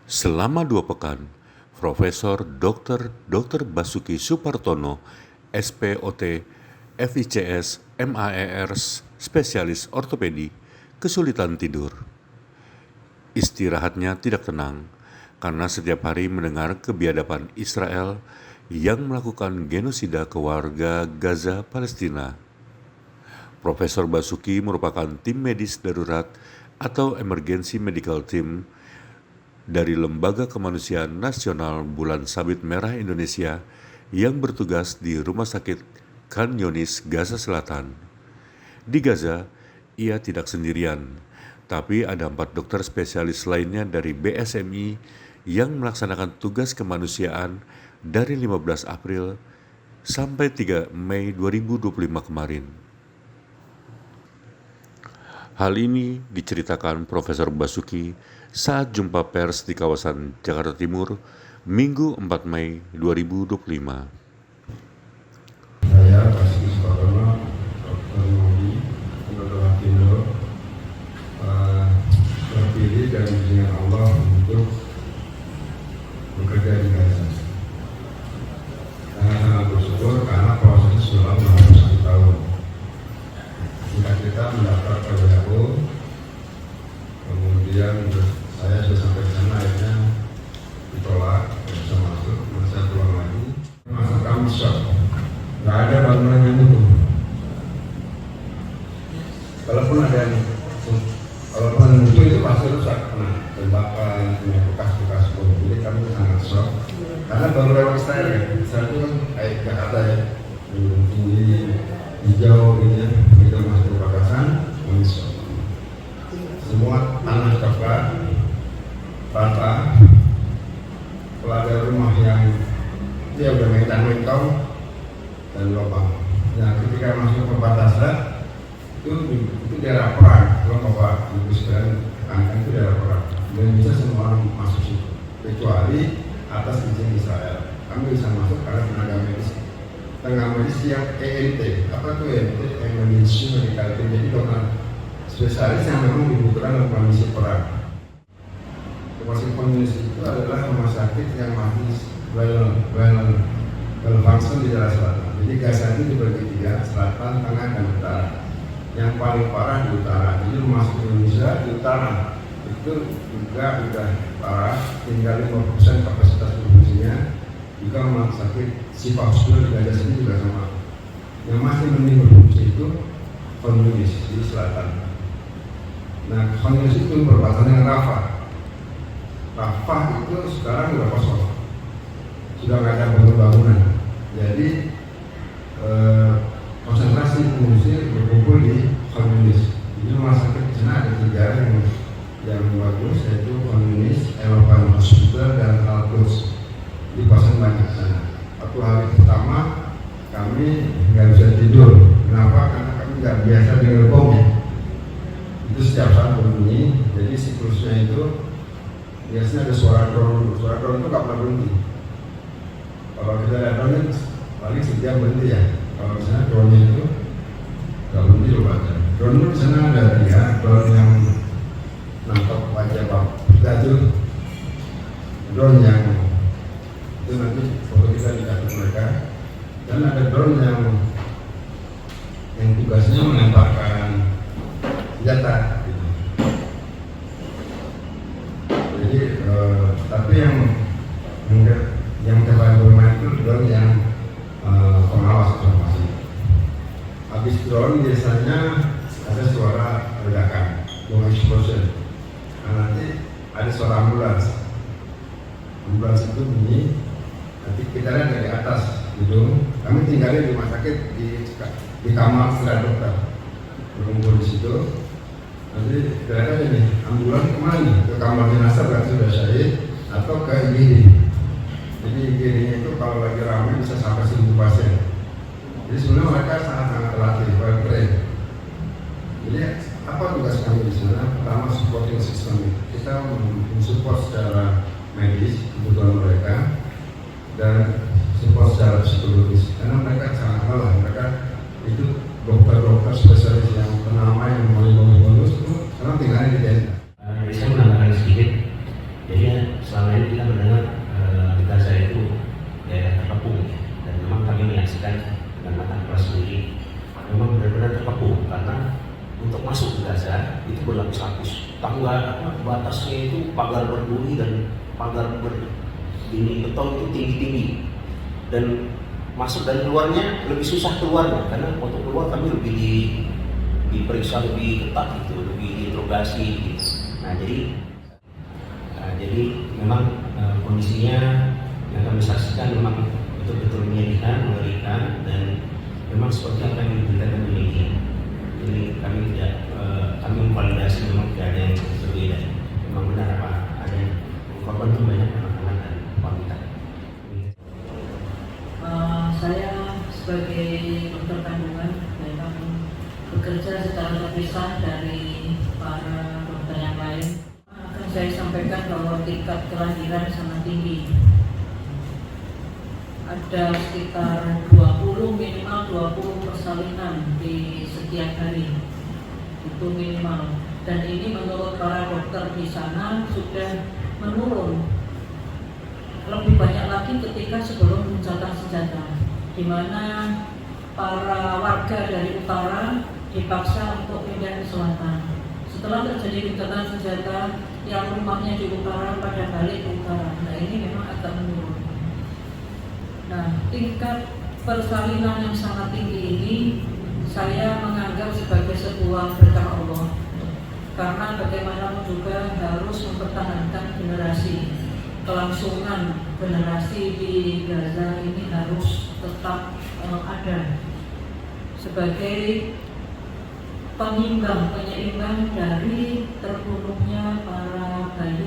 Selama 2 pekan, Profesor Dr. Basuki Supartono, SPOT, FICS, MAER, spesialis ortopedi, kesulitan tidur. Istirahatnya tidak tenang karena setiap hari mendengar kebiadaban Israel yang melakukan genosida ke warga Gaza, Palestina. Profesor Basuki merupakan tim medis darurat atau Emergency Medical Team dari Lembaga Kemanusiaan Nasional Bulan Sabit Merah Indonesia yang bertugas di Rumah Sakit Khan Yunis, Gaza Selatan. Di Gaza, ia tidak sendirian, tapi ada 4 dokter spesialis lainnya dari BSMI yang melaksanakan tugas kemanusiaan dari 15 April sampai 3 Mei 2025 kemarin. Hal ini diceritakan Profesor Basuki saat jumpa pers di kawasan Jakarta Timur, Minggu 4 Mei 2025. Saya Basuki Supartono, Dr. Modi, Penduduk Indo, terpilih dan dengan Allah untuk bekerja di Gaza. Saya sangat bersyukur karena prosesnya sudah 61 tahun. Singkat kita mendaftar ke WHO, kemudian saya sudah sampai ke sana, akhirnya ditolak, tidak bisa masuk, kemudian saya pulang lagi. Masuk kami shock, nggak ada bangunan yang utuh. Kalaupun ada yang utuh itu pasti rusak, kena tembakan, punya bekas-bekas bom. Jadi kami sangat shock, karena baru lewat Israel ya. Israel itu kan kayak Jakarta ya, tinggi, hijau gitu ya. Kita masuk ke perbatasan, kami shock. Semua tanah coklat, rata. Kalau ada rumah yang dia udah mentang-mentang dan lubang. Nah, ketika masuk perbatasan itu daerah perang. Kalau Bapak Ibu sekalian katakan itu daerah perang. Dan bisa semua orang masuk situ, kecuali atas izin Israel. Kami bisa masuk karena tenaga medis. Tenaga medis yang EMT, apa itu EMT? Emergency Medical Team. Jadi dokter spesialis yang memang dibutuhkan dalam kondisi perang. Rumah sakit komunis itu adalah rumah sakit yang masih well function di daerah selatan. Jadi Gaza itu dibagi 3, selatan, tengah, dan utara. Yang paling parah di utara. Jadi rumah sakit Indonesia di utara itu juga sudah parah, tinggal 5% kapasitas produksinya. Juga rumah sakit Sifa Hospital di Gaza sini juga sama. Yang masih mending berfungsi itu Khan Yunis di selatan. Nah, Khan Yunis itu berbatasan dengan Rafah. Rafah itu sekarang sudah kosong, sudah nggak ada bangunan. Jadi konsentrasi pengungsi berkumpul di Khan Yunis. Jadi rumah sakit di sana ada 3 yang bagus, yaitu Khan Yunis, Elopan Hospital, dan Al-Quds. Di pasien banyak sana. Waktu hari pertama kami nggak bisa tidur. Kenapa? Karena kami nggak biasa dengar bom ya. Itu setiap saat berbunyi. Jadi siklusnya itu biasanya ada suara drone. Suara drone itu nggak pernah berhenti. Kalau kita lihat drone paling setiap berhenti ya. Kalau misalnya drone itu nggak berhenti loh baca. Drone itu di sana ada 3, drone yang nangkap wajah kita itu, drone yang itu nanti foto kita dikasih mereka, dan ada drone yang tugasnya menembakkan senjata. Jadi tapi yang terbaik bermain itu drone yang pengawas informasi. Habis drone biasanya ada suara ledakan, bom explosion. Nah, nanti ada suara ambulans. Ambulans itu bunyi. Nanti kita lihat dari atas gedung. Kami tinggalnya di rumah sakit di kamar setelah dokter. Berkumpul di situ. Nanti kita lihat nih, ambulans kemana nih? Ke kamar jenazah berarti sudah syahid, atau ke IGD. Jadi IGD-nya itu kalau lagi ramai bisa sampai 1000 pasien. Jadi sebenarnya mereka sangat terlatih, well trained. Jadi apa tugas kami di sana? Pertama, supporting system. Kita mensupport secara medis kebutuhan mereka dan support secara psikologis. Karena mereka sangat lelah. Mereka itu dokter-dokter spesialis yang ternama yang bonus itu sekarang tinggalnya di tenda. Saya menambahkan sedikit. Jadi selama itu berlapis-lapis. Tangga batasnya itu pagar berduri dan pagar begini beton itu tinggi-tinggi, dan masuk dan keluarnya lebih susah keluarnya, karena untuk keluar kami lebih diperiksa lebih ketat gitu, lebih diinterogasi gitu. Jadi memang kondisinya yang kami saksikan memang betul-betul menyedihkan, mengerikan, dan memang seperti apa yang diberitakan di media. Jadi kami memvalidasi memang tidak ada yang berbeda. Memang benar apa ada korban itu banyak anak-anak dan wanita. Saya sebagai dokter kandungan memang bekerja secara terpisah dari para dokter yang lain. Akan saya sampaikan bahwa tingkat kelahiran sangat tinggi. Ada sekitar minimal 20 persalinan di setiap hari, itu minimal. Dan ini menurut para dokter di sana sudah menurun lebih banyak lagi ketika sebelum gencatan senjata, di mana para warga dari utara dipaksa untuk pindah ke selatan. Setelah terjadi gencatan senjata, yang rumahnya di utara pada balik ke utara. Nah, ini memang agak menurun. Nah, tingkat persalinan yang sangat tinggi ini saya menganggap sebagai sebuah berkah Allah, karena bagaimanapun juga harus mempertahankan generasi, kelangsungan generasi di Gaza ini harus tetap ada sebagai penyeimbang dari terbunuhnya para bayi